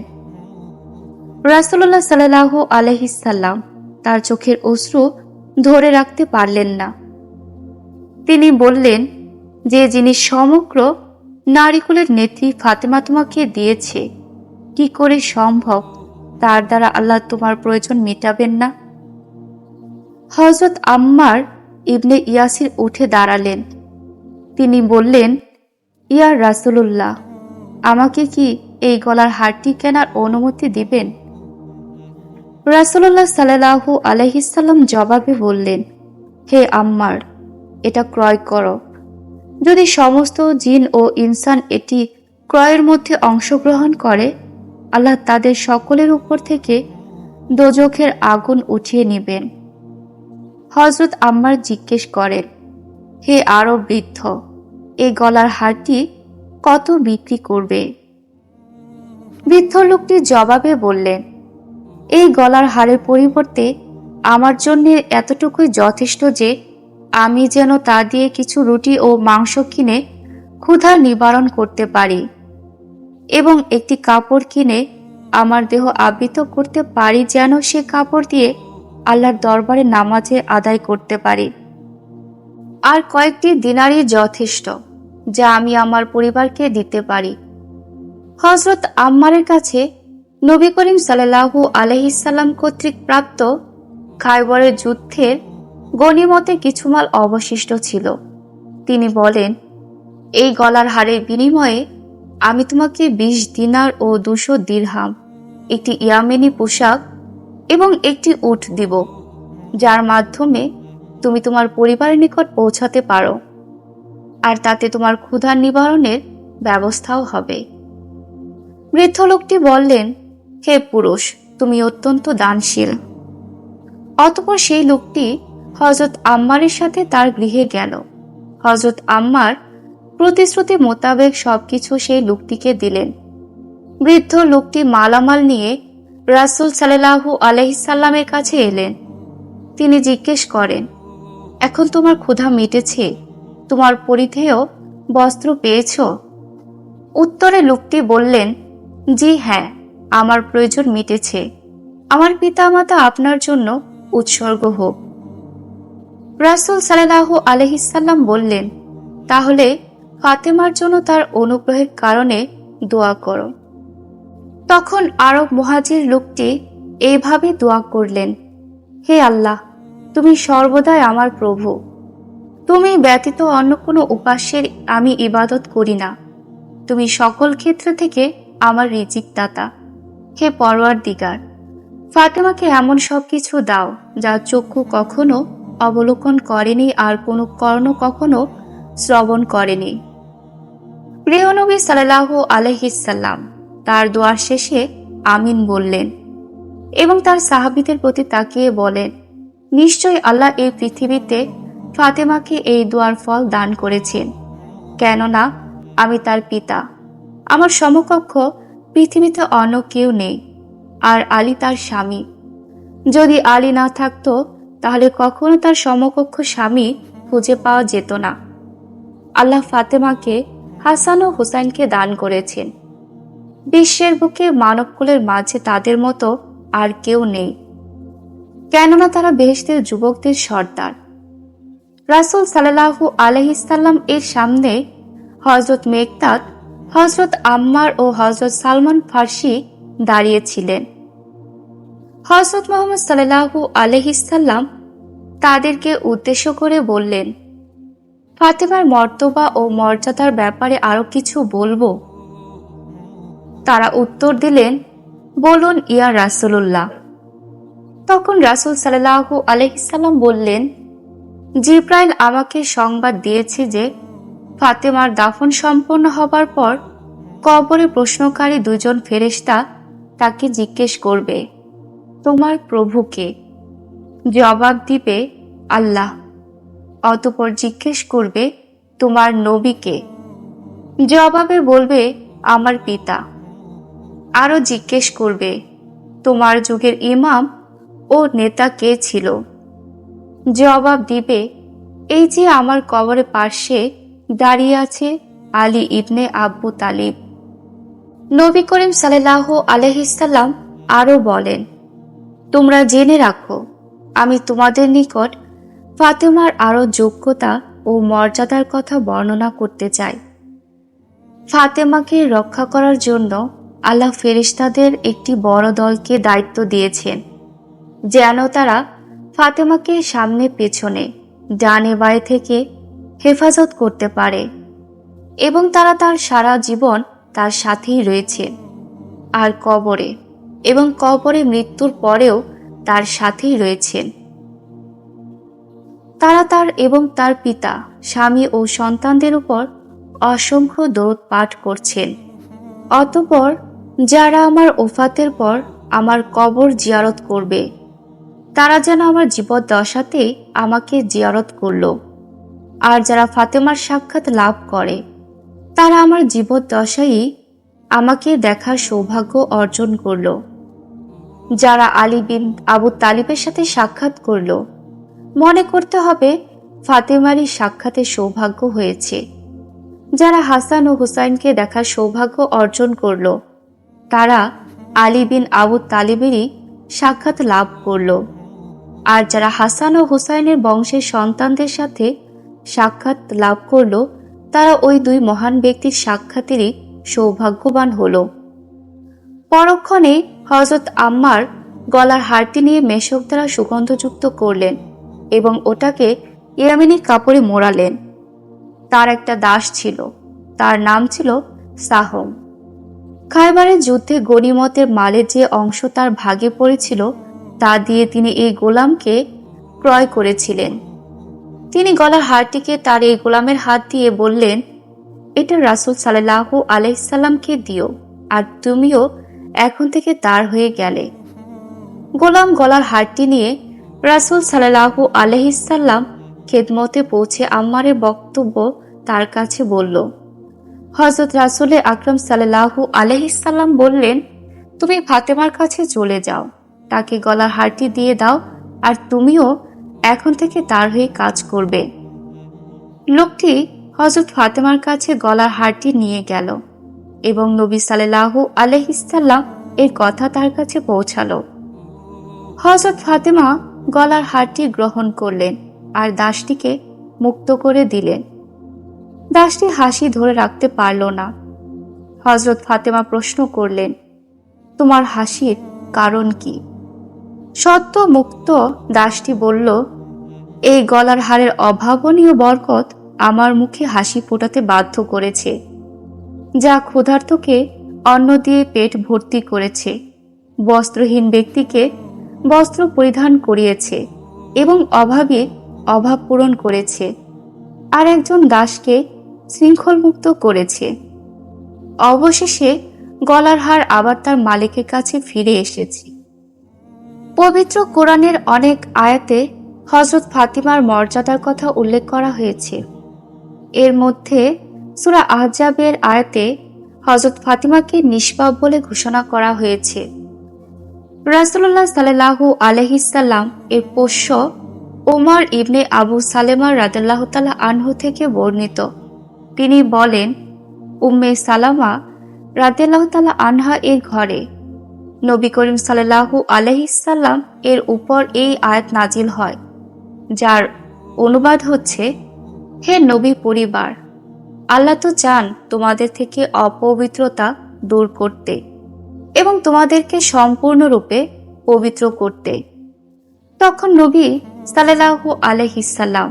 রাসূলুল্লাহ সাল্লাল্লাহু আলাইহি সাল্লাম তার চোখের অশ্রু ধরে রাখতে পারলেন না। তিনি বললেন, যে জিনিস সমগ্র নারীকুলের নেত্রী ফাতেমা তোমাকে দিয়েছে, কি করে সম্ভব তার দ্বারা আল্লাহ তোমার প্রয়োজন মেটাবেন না? হযরত আম্মার ইবনে ইয়াসির উঠে দাঁড়ালেন। তিনি বললেন, ইয়া রাসূলুল্লাহ, আমাকে কি এই গলার হারটি কেনার অনুমতি দিবেন? রাসূলুল্লাহ সাল্লাল্লাহু আলাইহি সাল্লাম জবাবে বললেন, হে আম্মার, এটা ক্রয় করো। যদি সমস্ত জিন ও ইনসান এটি ক্রয়ের মধ্যে অংশগ্রহণ করে আল্লাহ তাদের সকলের উপর থেকে দোজখের আগুন উঠিয়ে নেবেন। হযরত আম্মার জিজ্ঞেস করেন, হে আরব বৃদ্ধ, এই গলার হারটি কত বিক্রি করবে? বৃদ্ধ লোকটি জবাবে বললেন, এই গলার হারের পরিবর্তে আমার জন্য এতটুকুই যথেষ্ট যে আমি যেন তা দিয়ে কিছু রুটি ও মাংস কিনে ক্ষুধা নিবারণ করতে পারি এবং একটি কাপড় কিনে আমার দেহ আবৃত করতে পারি, যেন সে কাপড় দিয়ে আল্লাহর দরবারে নামাজে আদায় করতে পারি। আর কয়েকটি দিনারই যথেষ্ট, যা আমি আমার পরিবারকে দিতে পারি। হযরত আম্মারের কাছে নবী করিম সাল্লাল্লাহু আলাইহি সাল্লাম কর্তৃক প্রাপ্ত খায়বরের যুদ্ধের গনিমতে কিছু মাল অবশিষ্ট ছিল। তিনি বলেন, এই গলার হারের বিনিময়ে আমি তোমাকে 20 দিনার ও 200 দিরহাম, একটি ইয়ামেনি পোশাক এবং একটি উট দিব, যার মাধ্যমে তুমি তোমার পরিবারের নিকট পৌঁছাতে পারো, আর তাতে তোমার ক্ষুধা নিবারণের ব্যবস্থাও হবে। বৃদ্ধ লোকটি বললেন, হে পুরুষ, তুমি অত্যন্ত দানশীল। অতঃপর সেই লোকটি হযরত আম্মারের সাথে তার গৃহে গেল। হযরত আম্মার প্রতিশ্রুতি মোতাবেক সবকিছু সেই লোকটিকে দিলেন। বৃদ্ধ লোকটি মালামাল নিয়ে রাসূল সাল্লাল্লাহু আলাইহি সাল্লামের কাছে এলেন। তিনি জিজ্ঞেস করেন, এখন তোমার ক্ষুধা মিটেছে? তোমার পরিধেয় বস্ত্র পেয়েছ? উত্তরে লোকটি বললেন, জি হ্যাঁ, আমার প্রয়োজন মিটেছে। আমার পিতামাতা আপনার জন্য উৎসর্গ হোক। রাসূল সাল্লাল্লাহু আলাইহি সাল্লাম বললেন, তাহলে ফাতেমার জন্য তার অনুগ্রহের কারণে দোয়া করো। তখন আরব মুহাজির লোকটি এইভাবে দোয়া করলেন, হে আল্লাহ, তুমি সর্বদাই আমার প্রভু। তুমি ব্যতীত অন্য কোনো উপাস্যের আমি ইবাদত করি না। তুমি সকল ক্ষেত্র থেকে আমার রিজিক দাতা। হে পরওয়ারদিগার, ফাতেমাকে এমন সবকিছু দাও যা চক্ষু কখনো অবলোকন করেনি আর কোনো কর্ণ কখনো শ্রবণ করেনি। প্রিয় নবী সাল্লাল্লাহু আলাইহি সাল্লাম তার দোয়ার শেষে আমিন বললেন এবং তার সাহাবীদের প্রতি তাকিয়ে বলেন, নিশ্চয়ই আল্লাহ এই পৃথিবীতে ফাতেমাকে এই দোয়ার ফল দান করেছেন, কেননা আমি তার পিতা। আমার সমকক্ষ পৃথিবীতে অন্য কেউ নেই, আর আলী তার স্বামী। যদি আলী না থাকতো তাহলে কখনো তার সমকক্ষ স্বামী খুঁজে পাওয়া যেত না। আল্লাহ ফাতেমাকে হাসান ও হুসাইনকে দান করেছেন। বিশ্বের বুকে মানবকুলের মাঝে তাদের মতো আর কেউ নেই, কেননা তারা বেহেশতের যুবকদের সর্দার। রাসূল সাল্লাল্লাহু আলাইহি সাল্লাম এর সামনে হযরত মেকদাদ, হযরত আম্মার ও হযরত সালমান ফার্সি দাঁড়িয়েছিলেন। হযরত মুহাম্মদ সাল্লাল্লাহু আলাইহি সাল্লাম তাদেরকে উদ্দেশ্য করে বললেন, ফাতেমার মর্তবা ও মর্যাদার ব্যাপারে আরো কিছু বলবো? তারা উত্তর দিলেন, বলুন ইয়া রাসূলুল্লাহ। তখন রাসূল সাল্লাল্লাহু আলাইহি সাল্লাম বললেন, জিব্রাইল আমাকে সংবাদ দিয়েছে যে ফাতেমার দাফন সম্পন্ন হবার পর কবরে প্রশ্নকারী দুজন ফেরেশতা তাকে জিজ্ঞেস করবে, তোমার প্রভুকে? জবাব দিবে, আল্লাহ। অতঃপর জিজ্ঞেস করবে, তোমার নবীকে? জবাবে বলবে, আমার পিতা। আরো জিজ্ঞেস করবে, তোমার যুগের ইমাম ও নেতা কে ছিল? জবাব দিবে, এই যে আমার কবরের পাশে দাঁড়িয়ে আছে আলী ইবনে আবু তালিব। নবী করিম সাল্লাল্লাহু আলাইহি সাল্লাম আরো বলেন, তোমরা জেনে রাখো, আমি তোমাদের নিকট ফাতেমার আরো যোগ্যতা ও মর্যাদার কথা বর্ণনা করতে চাই। ফাতেমাকে রক্ষা করার জন্য আল্লাহ ফেরেশতাদের একটি বড় দলকে দায়িত্ব দিয়েছেন, যেন তারা ফাতেমাকে সামনে পেছনে ডানে বাঁয়ে থেকে হেফাজত করতে পারে, এবং তারা তার সারা জীবন তার সাথেই রয়েছে, আর কবরে এবং কবরে মৃত্যুর পরেও তার সাথেই রয়েছেন। তারা তার এবং তার পিতা, স্বামী ও সন্তানদের উপর অসংখ্য দরুদ পাঠ করছেন। অতঃপর যারা আমার ওফাতের পর আমার কবর জিয়ারত করবে, তারা যেন আমার জীবদ্দশাতে আমাকে জিয়ারত করল। আর যারা ফাতেমার সাক্ষাৎ লাভ করে, তারা আমার জীবদ্দশায়ই আমাকে দেখার সৌভাগ্য অর্জন করল। যারা আলী বিন আবু তালিবের সাথে সাক্ষাৎ করল, মনে করতে হবে ফাতেমারই সাক্ষাতের সৌভাগ্য হয়েছে। যারা হাসান ও হুসাইনকে দেখার সৌভাগ্য অর্জন করল, তারা আলী বিন আবু তালিবেরই সাক্ষাৎ লাভ করল। আর যারা হাসান ও হুসাইনের বংশের সন্তানদের সাথে সাক্ষাৎ লাভ করল, তারা ওই দুই মহান ব্যক্তির সাক্ষাতেরই সৌভাগ্যবান হল। পরক্ষণে হযরত আম্মার গলার হারটি নিয়ে মেশক দ্বারা সুগন্ধযুক্ত করলেন এবং ওটাকে ইয়ামিনী কাপড়ে মোড়ালেন। তার একটা দাস ছিল, তার নাম ছিল সাহম। খায়বারের যুদ্ধে গনিমতের মালের যে অংশ তার ভাগে পড়েছিল, তা দিয়ে তিনি এই গোলামকে ক্রয় করেছিলেন। তিনি গলার হারটিকে তার এই গোলামের হাত দিয়ে বললেন, এটা রাসূল সাল্লাল্লাহু আলাইহি সাল্লামকে দিও, আর তুমিও এখন থেকে তার হয়ে গেলে। গোলাম গলার হারটি নিয়ে রাসূল সাল্লাল্লাহু আলাইহি সাল্লাম খেদমতে পৌঁছে আম্মারের বক্তব্য তার কাছে বলল। হযরত রাসূল আকরাম সাল্লাল্লাহু আলাইহি সাল্লাম বললেন, তুমি ফাতেমার কাছে চলে যাও, তাকে গলার হারটি দিয়ে দাও, আর তুমিও এখন থেকে তার হয়ে কাজ করবে। লোকটি হযরত ফাতেমার কাছে গলার হারটি নিয়ে গেল এবং নবী সাল্লাল্লাহু আলাইহি সাল্লাম এর কথা তার কাছে পৌঁছালো। হযরত ফাতেমা গলার হারটি গ্রহণ করলেন আর দাসটিকে মুক্ত করে দিলেন। দাসটি হাসি ধরে রাখতে পারল না। হযরত ফাতেমা প্রশ্ন করলেন, তোমার হাসির কারণ কি? সত্য মুক্ত দাসটি বলল, এই গলার হারের অভাবনীয় বরকত আমার মুখে হাসি ফোটাতে বাধ্য করেছে, যা ক্ষুধার্তকে অন্ন দিয়ে পেট ভর্তি করেছে, বস্ত্রহীন ব্যক্তিকে বস্ত্র পরিধান করিয়েছে এবং অভাবীর অভাব পূরণ করেছে, আর একজন দাসকে শৃঙ্খলমুক্ত করেছে। অবশেষে গলার হার আবার তার মালিকের কাছে ফিরে এসেছে। পবিত্র কোরআনের অনেক আয়াতে হযরত ফাতিমার মর্যাদার কথা উল্লেখ করা হয়েছে। এর মধ্যে সূরা আহজাবের আয়াতে হযরত ফাতিমাকে নিষ্পাপ বলে ঘোষণা করা হয়েছে। রাসূলুল্লাহ সাল্লাল্লাহু আলাইহি সাল্লাম এর পোষ্য ওমর ইবনে আবু সালেমা রাদিয়াল্লাহু তাআলা আনহু থেকে বর্ণিত। তিনি বলেন, উম্মে সালামা রাদিয়াল্লাহু তাআলা আনহা এর ঘরে নবী করিম সাল্লাল্লাহু আলাইহি সাল্লাম এর উপর এই আয়াত নাজিল হয়, যার অনুবাদ হচ্ছে, হে নবী পরিবার, আল্লাহ তো চান তোমাদের থেকে অপবিত্রতা দূর করতে এবং তোমাদেরকে সম্পূর্ণরূপে পবিত্র করতে। তখন নবী সাল্লাল্লাহু আলাইহি সাল্লাম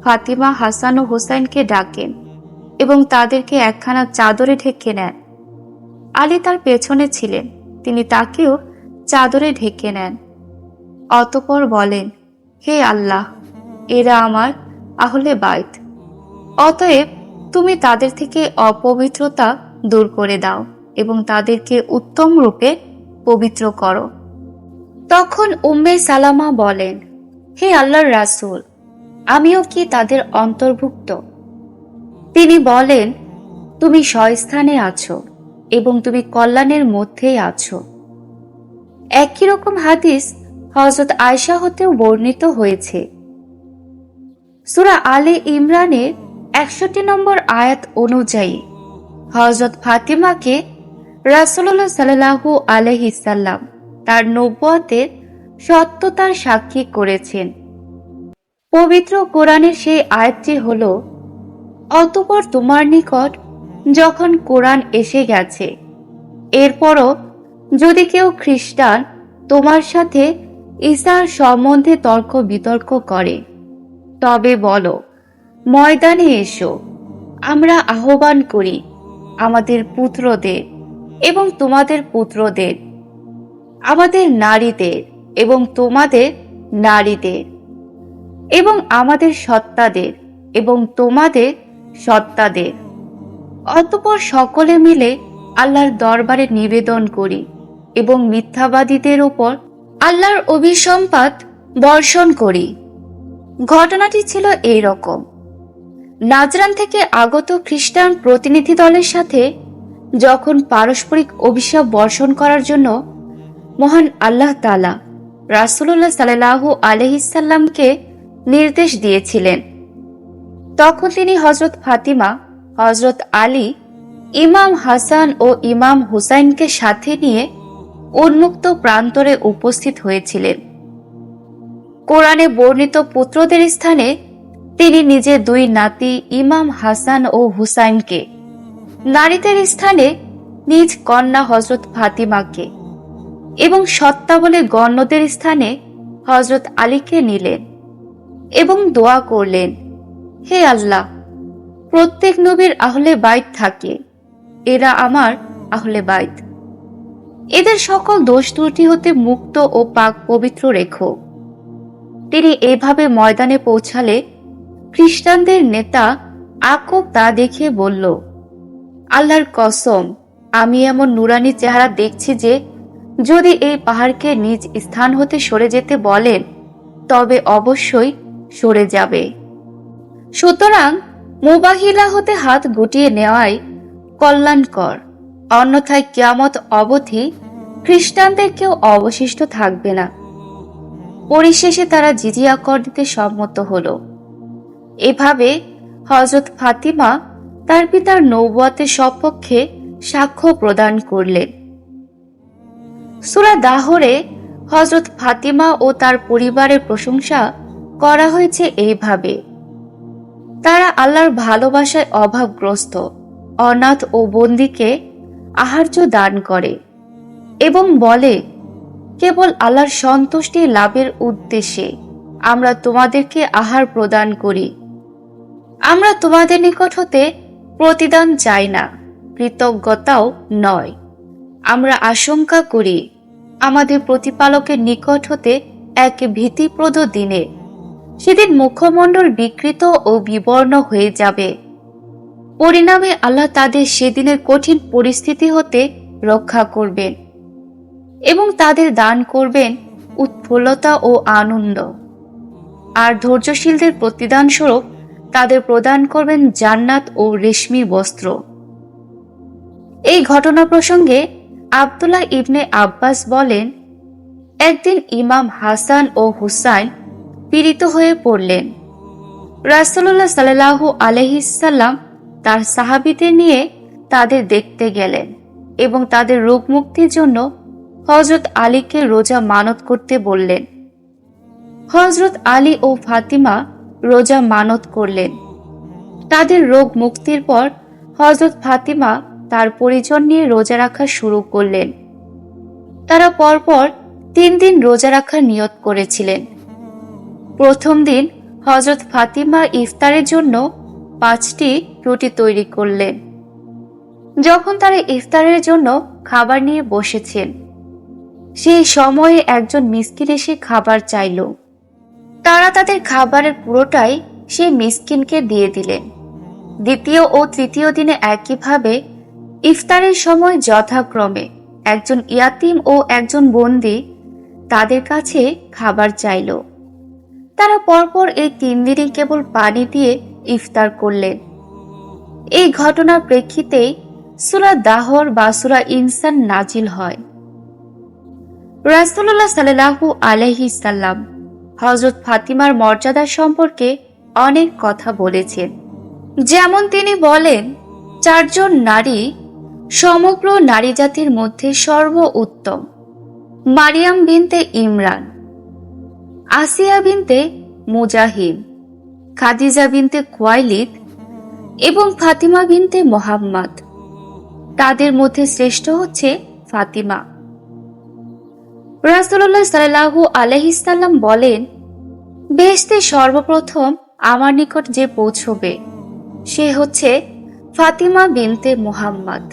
ফাতিমা, হাসান ও হুসাইনকে ডাকেন এবং তাদেরকে একখানা চাদরে ঢেকে নেন। আলী তার পেছনে ছিলেন, তিনি তাকেও চাদরে ঢেকে নেন। অতঃপর বলেন, হে আল্লাহ, এরা আমার আহলে বাইত, অতএব তুমি তাদের থেকে অপবিত্রতা দূর করে দাও এবং তাদেরকে উত্তম রূপে পবিত্র করো। তখন উম্মে সালামা বলেন, হে আল্লাহর রাসূল, আমিও কি তাদের অন্তর্ভুক্ত? তিনি বলেন, তুমি স্বস্থানে আছো এবং তুমি কল্যাণের মধ্যেই আছো। একই রকম হাদিস হযরত আয়েশা হতেও বর্ণিত হয়েছে। সূরা আলে ইমরানের ৬১ নম্বর আয়াত অনুযায়ী হযরত ফাতিমাকে রাসূলুল্লাহ সাল্লাল্লাহু আলাইহি সাল্লাম তার নবুয়তের সত্যতার সাক্ষী করেছেন। পবিত্র কোরআনের সেই আয়াতটি হল, অতঃপর তোমার নিকট যখন কোরআন এসে গেছে, এরপরও যদি কেউ খ্রিস্টান তোমার সাথে ঈসার সম্বন্ধে তর্ক বিতর্ক করে, তবে বলো, ময়দানে এসো, আমরা আহ্বান করি আমাদের পুত্রদের এবং তোমাদের পুত্রদের, আমাদের নারীদের এবং তোমাদের নারীদের, এবং আমাদের সত্তাদের এবং তোমাদের সত্তাদের। অতঃপর সকলে মিলে আল্লাহর দরবারে নিবেদন করি এবং মিথ্যাবাদীদের উপর আল্লাহর অভিসম্পাত বর্ষণ করি। ঘটনাটি ছিল এই রকম। নাজরান থেকে আগত খ্রিস্টান প্রতিনিধি দলের সাথে যখন পারস্পরিক অভিশাপ বর্ষণ করার জন্য মহান আল্লাহ তাআলা রাসূলুল্লাহ সাল্লাল্লাহু আলাইহি সাল্লামকে নির্দেশ দিয়েছিলেন, তখন তিনি হযরত ফাতিমা, হযরত আলী, ইমাম হাসান ও ইমাম হুসাইনকে সাথে নিয়ে উন্মুক্ত প্রান্তরে উপস্থিত হয়েছিলেন। কোরআনে বর্ণিত পুত্রদের স্থানে তিনি নিজে দুই নাতি ইমাম হাসান ও হুসাইনকে, নারীদের স্থানে নিজ কন্যা হযরত ফাতিমাকে এবং সত্তা বলে গণ্যদের স্থানে হযরত আলীকে নিলেন এবং দোয়া করলেন, হে আল্লাহ, প্রত্যেক নবীর আহলে বাইত থাকে, এরা আমার আহলে বাইত, এদের সকল দোষ ত্রুটি হতে মুক্ত ও পাক পবিত্র রেখো। তিনি এভাবে ময়দানে পৌঁছালে খ্রিস্টানদের নেতা আকুব তা দেখে বলল, আল্লাহর কসম, আমি এমন নুরানি চেহারা দেখছি যে যদি এই পাহাড়কে নিজ স্থান হতে সরে যেতে বলেন তবে অবশ্যই সরে যাবে। সুতরাং মুবাহিলা হতে হাত গুটিয়ে নেওয়াই কল্যাণকর, অন্যথায় কিয়ামত অবধি খ্রিস্টানদের কেউ অবশিষ্ট থাকবে না। পরিশেষে তারা জিজিয়া কর দিতে সম্মত হল। এভাবে হযরত ফাতিমা তার পিতার নবুয়তের সপক্ষে সাক্ষ্য প্রদান করলেন। সূরা দাহরে হযরত ফাতিমা ও তার পরিবারের প্রশংসা করা হয়েছে এইভাবে, তারা আল্লাহর ভালোবাসায় অভাবগ্রস্ত অনাথ ও বন্দীকে আহার্য দান করে এবং বলে, কেবল আল্লাহর সন্তুষ্টি লাভের উদ্দেশ্যে আমরা তোমাদেরকে আহার প্রদান করি। আমরা তোমাদের নিকট হতে প্রতিদান চাই না, কৃতজ্ঞতাও নয়। আমরা আশঙ্কা করি আমাদের প্রতিপালকের নিকট হতে এক ভীতিপ্রদ দিনে সেদিন মুখমণ্ডল বিকৃত ও বিবর্ণ হয়ে যাবে। পরিণামে আল্লাহ তাদের সেদিনের কঠিন পরিস্থিতি হতে রক্ষা করবেন এবং তাদের দান করবেন উৎফুল্লতা ও আনন্দ, আর ধৈর্যশীলদের প্রতিদান স্বরূপ তাদের প্রদান করবেন জান্নাত ও রেশমি বস্ত্র। এই ঘটনা প্রসঙ্গে আব্দুল্লাহ ইবনে আব্বাস বলেন, একদিন ইমাম হাসান ও হুসাইন পীড়িত হয়ে পড়লেন। রাসূলুল্লাহ সাল্লাল্লাহু আলাইহি সাল্লাম তার সাহাবীদের নিয়ে তাদের দেখতে গেলেন এবং তাদের রোগ মুক্তির জন্য হযরত আলীকে রোজা মানত করতে বললেন। হযরত আলী ও ফাতিমা রোজা মানত করলেন। তাদের রোগ মুক্তির পর হযরত ফাতিমা তার পরিজন নিয়ে রোজা রাখা শুরু করলেন। তারা পরপর 3 দিন রোজা রাখার নিয়ত করেছিলেন। প্রথম দিন হযরত ফাতিমা ইফতারের জন্য 5টি রুটি তৈরি করলেন। যখন তারা ইফতারের জন্য খাবার নিয়ে বসেছেন, সেই সময়ে একজন মিসকিন এসে খাবার চাইল। তারা তাদের খাবারের পুরোটাই সেই মিসকিনকে দিয়ে দিলেন। দ্বিতীয় ও তৃতীয় দিনে একইভাবে ইফতারের সময় যথাক্রমে একজন ইয়াতিম ও একজন বন্দী তাদের কাছে খাবার চাইল। তারা পরপর এই 3 দিনে কেবল পানি দিয়ে ইফতার করলেন। এই ঘটনার প্রেক্ষিতেই সূরা দাহর বা সূরা ইনসান নাজিল হয়। রাসূলুল্লাহ সাল্লাল্লাহু আলাইহি সাল্লাম হযরত ফাতিমার মর্যাদা সম্পর্কে অনেক কথা বলেছেন। যেমন তিনি বলেন, 4 জন নারী সমগ্র নারী জাতির মধ্যে সর্বোত্তম: মারিয়াম বিনতে ইমরান, আসিয়া বিনতে মুজাহিম, খাদিজা বিনতে খুয়াইলিদ এবং ফাতিমা বিনতে মুহাম্মদ। তাদের মধ্যে শ্রেষ্ঠ হচ্ছে ফাতিমা। রাসূলুল্লাহ সাল্লাল্লাহু আলাইহি সাল্লাম বলেন, বেহেশতে সর্বপ্রথম আমার নিকট যে পৌঁছবে সে হচ্ছে ফাতিমা বিনতে মুহাম্মদ।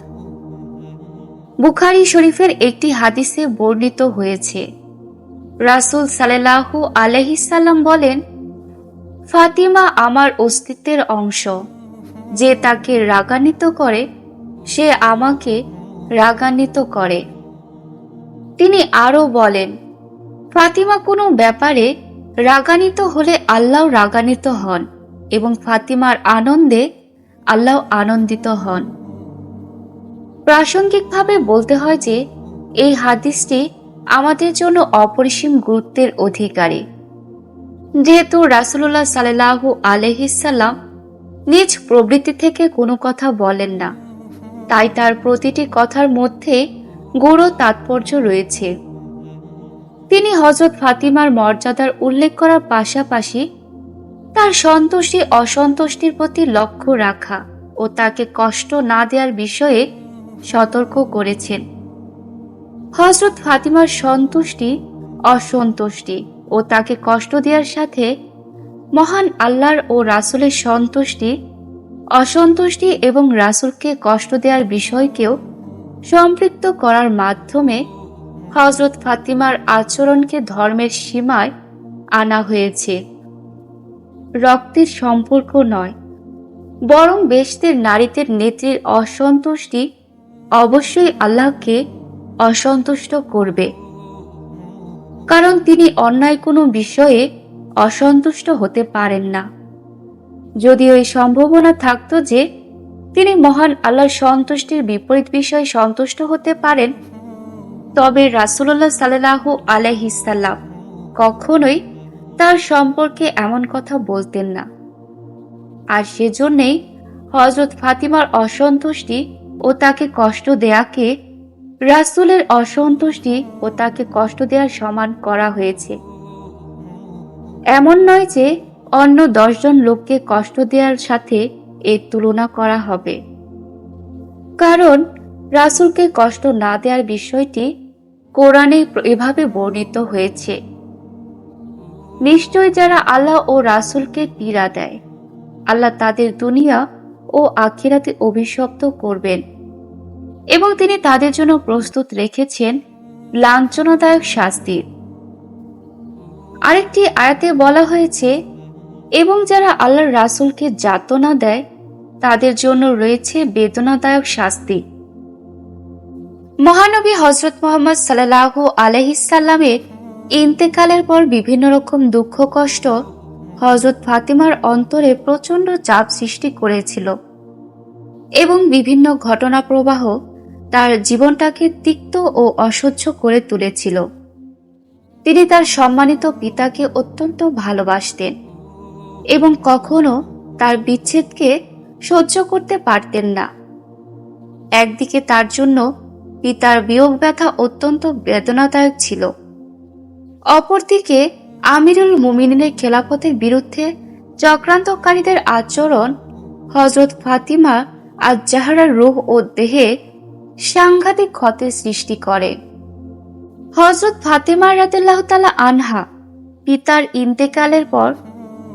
বুখারী শরীফের একটি হাদিসে বর্ণিত হয়েছে, রাসূল সাল্লাল্লাহু আলাইহি সাল্লাম বলেন, ফাতিমা আমার অস্তিত্বের অংশ। যে তাকে রাগান্বিত করে সে আমাকে রাগান্বিত করে। তিনি আরও বলেন, ফাতিমা কোনো ব্যাপারে রাগান্বিত হলে আল্লাহ রাগান্বিত হন এবং ফাতিমার আনন্দে আল্লাহ আনন্দিত হন। প্রাসঙ্গিকভাবে বলতে হয় যে এই হাদিসটি আমাদের জন্য অপরিসীম গুরুত্বের অধিকারী। যেহেতু রাসূলুল্লাহ সাল্লাল্লাহু আলাইহি সাল্লাম নিজ প্রবৃত্তি থেকে কোনো কথা বলেন না, তাই তার প্রতিটি কথার মধ্যে গূঢ় তাৎপর্য রয়েছে। তিনি হযরত ফাতিমার মর্যাদার উল্লেখ করার পাশাপাশি তার সন্তুষ্টি অসন্তুষ্টির প্রতি লক্ষ্য রাখা ও তাকে কষ্ট না দেওয়ার বিষয়ে সতর্ক করেছেন। হযরত ফাতিমার সন্তুষ্টি অসন্তুষ্টি ও তাকে কষ্ট দেওয়ার সাথে মহান আল্লাহর ও রাসূলের সন্তুষ্টি অসন্তুষ্টি এবং রাসূলকে কষ্ট দেওয়ার বিষয়কেও সম্পৃক্ত করার মাধ্যমে হযরত ফাতিমার আচরণকে ধর্মের সীমায় আনা হয়েছে। রক্তের সম্পর্ক নয়, বরং বেহেশতের নারীদের নেত্রীর অসন্তুষ্টি অবশ্যই আল্লাহকে অসন্তুষ্ট করবে, কারণ তিনি অন্যায় কোনো বিষয়ে অসন্তুষ্ট হতে পারেন না। যদি ওই সম্ভাবনা থাকতো যে তিনি মহান আল্লাহর সন্তুষ্টির বিপরীত বিষয়ে সন্তুষ্ট হতে পারেন, তবে রাসূলুল্লাহ সাল্লাল্লাহু আলাইহি সাল্লাম কখনোই তার সম্পর্কে এমন কথা বলতেন না। আর সেজন্যই হযরত ফাতিমার অসন্তুষ্টি ও তাকে কষ্ট দেয়াকে রাসূলের অসন্তুষ্টি ও তাকে কষ্ট দেওয়ার সমান করা হয়েছে। এমন নয় যে অন্য 10 জন লোককে কষ্ট দেওয়ার সাথে এর তুলনা করা হবে, কারণ রাসূলকে কষ্ট না দেওয়ার বিষয়টি কোরআনে এভাবে বর্ণিত হয়েছে, নিশ্চয় যারা আল্লাহ ও রাসূলকে পীড়া দেয় আল্লাহ তাদের দুনিয়া ও আখিরাতে অভিশপ্ত করবেন এবং তিনি তাদের জন্য প্রস্তুত রেখেছেন লাঞ্ছনাদায়ক শাস্তি। আরেকটি আয়াতে বলা হয়েছে, এবং যারা আল্লাহর রাসূলকে যাতনা দেয় তাদের জন্য রয়েছে বেদনাদায়ক শাস্তি। মহানবী হযরত মুহাম্মদ সাল্লাল্লাহু আলাইহি সাল্লামের ইন্তেকালের পর বিভিন্ন রকম দুঃখ কষ্ট হযরত ফাতিমার অন্তরে প্রচণ্ড চাপ সৃষ্টি করেছিল এবং বিভিন্ন ঘটনা প্রবাহ তার জীবনটাকে তিক্ত ও অসহ্য করে তুলেছিল। তিনি তার সম্মানিত পিতাকে অত্যন্ত ভালোবাসতেন এবং কখনো তার বিচ্ছেদকে সহ্য করতে পারতেন না। একদিকে তার জন্য পিতার বিয়োগ ব্যথা অত্যন্ত বেদনাদায়ক ছিল, অপরদিকে আমিরুল মুমিনিনের খেলাফতের বিরুদ্ধে চক্রান্তকারীদের আচরণ হযরত ফাতিমা আজ-জাহরার রূহ ও দেহে সাংঘাতিক ক্ষতের সৃষ্টি করে। হযরত ফাতিমা রাদিয়াল্লাহু তাআলা আনহা পিতার ইন্তেকালের পর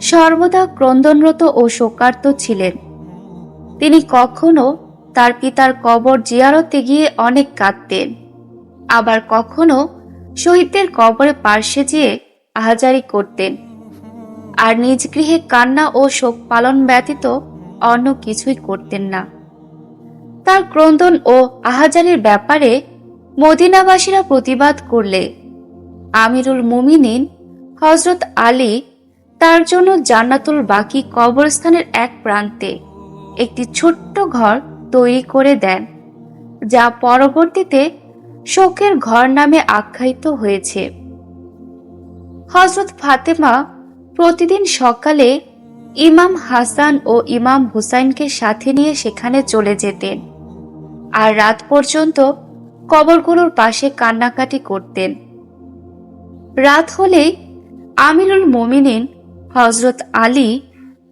সর্বদা ক্রন্দনরত ও শোকার্ত ছিলেন। তিনি কখনো তার পিতার কবর জিয়ারতে গিয়ে অনেক কাঁদতেন, আবার কখনো শহীদদের কবরে পার্শ্বে যেয়ে আহাজারি করতেন, আর নিজ গৃহে কান্না ও শোক পালন ব্যতীত অন্য কিছুই করতেন না। তার ক্রন্দন ও আহাজারির ব্যাপারে মদিনাবাসীরা প্রতিবাদ করলে আমিরুল মুমিনিন হযরত আলী তার জন্য জান্নাতুল বাকি কবরস্থানের এক প্রান্তে একটি ছোট্ট ঘর তৈরি করে দেন, যা পরবর্তীতে শোকের ঘর নামে আখ্যায়িত হয়েছে। হযরত ফাতেমা প্রতিদিন সকালে ইমাম হাসান ও ইমাম হুসাইনকে সাথে নিয়ে সেখানে চলে যেতেন আর রাত পর্যন্ত কবরগুলোর পাশে কান্নাকাটি করতেন। রাত হলেই আমিরুল মুমিনিন হযরত আলী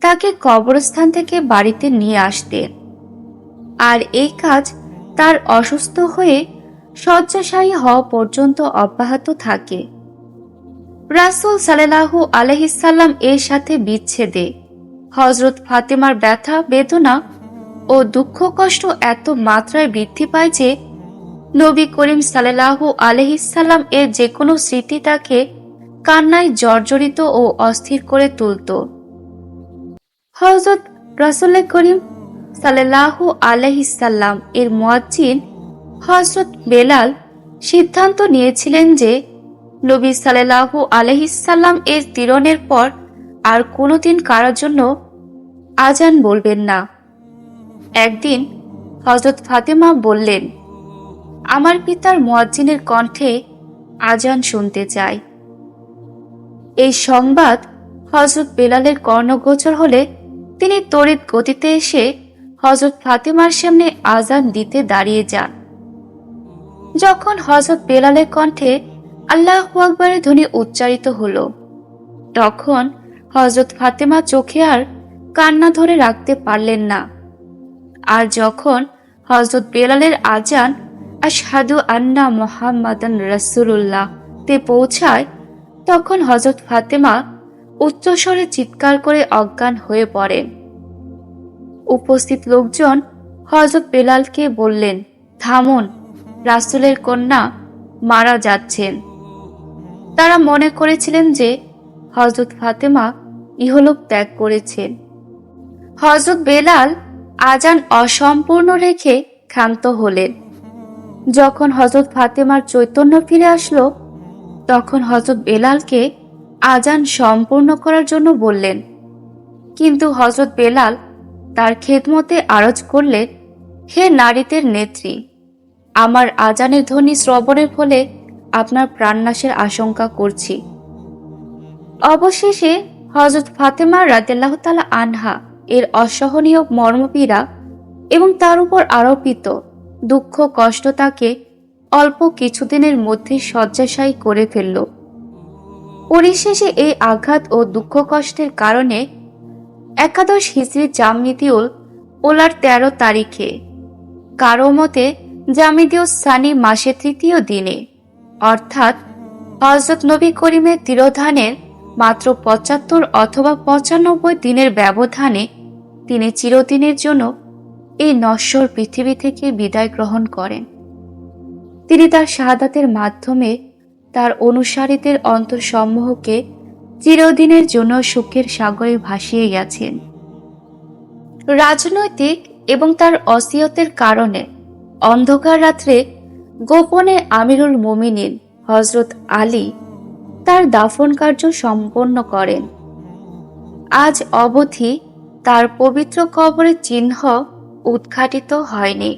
তাকে কবরস্থান থেকে বাড়িতে নিয়ে আসতেন, আর এই কাজ তার অসুস্থ হয়ে শয্যাশায়ী হওয়া পর্যন্ত অব্যাহত থাকে। রাসূল সাল্লাল্লাহু আলাইহি সাল্লাম এর সাথে বিচ্ছেদে হযরত ফাতেমার ব্যথা বেদনা ও দুঃখ কষ্ট এত মাত্রায় বৃদ্ধি পায় যে নবী করিম সাল্লাল্লাহু আলাইহি সাল্লাম এর যে কোনো স্মৃতি তাকে কান্নায় জর্জরিত ও অস্থির করে তুলত। হযরত রাসূল করিম সাল্লাল্লাহু আলাইহি সাল্লাম এর মুয়াজ্জিন হযরত বেলাল সিদ্ধান্ত নিয়েছিলেন যে নবী সাল্লাল্লাহু আলাইহিসসাল্লাম এর তিরনের পর আর কোনোদিন কারোর জন্য আজান বলবেন না। একদিন হযরত ফাতেমা বললেন, আমার পিতার মুয়াজ্জিনের কণ্ঠে আজান শুনতে চাই। এই সংবাদ হযরত বেলালের কর্ণগোচর হলে তিনি তড়িৎ গতিতে এসে হযরত ফাতেমার সামনে আজান দিতে দাঁড়িয়ে যান। যখন হযরত বেলালের কণ্ঠে আল্লাহু আকবারের ধ্বনি উচ্চারিত হলো, তখন হযরত ফাতেমা চোখে আর কান্না ধরে রাখতে পারলেন না। আর যখন হযরত বেলালের আজান আশহাদু আন্না মুহাম্মাদান রাসূলুল্লাহ তে পৌঁছায়, তখন হযরত ফাতেমা উচ্চস্বরে চিৎকার করে অজ্ঞান হয়ে পড়েন। উপস্থিত লোকজন হযরত বেলালকে বললেন, থামুন, রাসূলের কন্যা মারা যাচ্ছেন। তারা মনে করেছিলেন যে হযরত ফাতেমা ইহলোক ত্যাগ করেছেন। হযরত বেলাল আজান অসম্পূর্ণ রেখে ক্ষান্ত হলেন। যখন হযরত ফাতেমার চৈতন্য ফিরে আসলো, তখন হযরত বেলালকে আজান সম্পূর্ণ করার জন্য বললেন। কিন্তু হযরত বেলাল তার খেদমতে আরজ করলেন, হে নারীদের নেত্রী, আমার আজানের ধ্বনি শ্রবণের ফলে আপনার প্রাণনাশের আশঙ্কা করছি। অবশেষে হযরত ফাতেমা রাদিয়াল্লাহু তাআলা আনহা এর অসহনীয় মর্মপীড়া এবং তার উপর আরোপিত দুঃখ কষ্ট তাকে অল্প কিছুদিনের মধ্যে শয্যাশায়ী করে ফেলল। পরিশেষে এই আঘাত ও দুঃখ কষ্টের কারণে 11 হিজরি জামিদিউল ওলার 13 তারিখে, কারো মতে জামিদিউস সানি মাসের 3য় দিনে, অর্থাৎ হযরত নবী করিমের তিরোধানের মাত্র 75 অথবা 95 দিনের ব্যবধানে তিনি চিরদিনের জন্য এই নশ্বর পৃথিবী থেকে বিদায় গ্রহণ করেন। তিনি তার শাহাদাতের মাধ্যমে তার অনুসারীদের অন্তরসমূহকে চিরদিনের জন্য সুখের সাগরে ভাসিয়ে গেছেন। রাজনৈতিক এবং তার ওসিয়তের কারণে অন্ধকার রাত্রে গোপনে আমিরুল মুমিনিন হযরত আলী তার দাফন কার্য সম্পন্ন করেন। আজ অবধি তার পবিত্র কবরের চিহ্ন উদ্ঘাটিত হয়নি।